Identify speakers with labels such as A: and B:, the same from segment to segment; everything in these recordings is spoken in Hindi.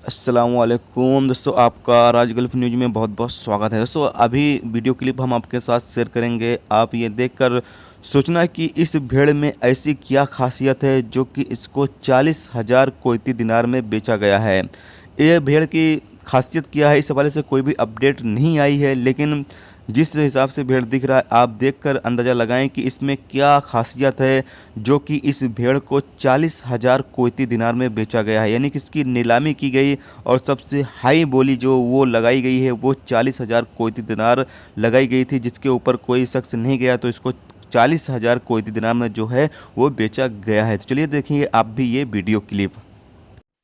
A: अस्सलामुअलैकुम दोस्तों, आपका राज गल्फ न्यूज़ में बहुत बहुत स्वागत है। दोस्तों अभी वीडियो क्लिप हम आपके साथ शेयर करेंगे। आप ये देखकर सोचना कि इस भेड़ में ऐसी क्या खासियत है जो कि इसको 40,000 कुवैती दिनार में बेचा गया है। ये भेड़ की खासियत क्या है, इस हवाले से कोई भी अपडेट नहीं आई है, लेकिन जिस हिसाब से भेड़ दिख रहा है आप देखकर अंदाज़ा लगाएं कि इसमें क्या खासियत है जो कि इस भेड़ को 40,000 कुवैती दिनार में बेचा गया है। यानी कि इसकी नीलामी की गई और सबसे हाई बोली जो वो लगाई गई है वो 40,000 कुवैती दिनार लगाई गई थी, जिसके ऊपर कोई शख्स नहीं गया, तो इसको 40,000 कुवैती दिनार में जो है वो बेचा गया है। तो चलिए देखिए आप भी ये वीडियो क्लिप।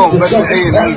B: 40,000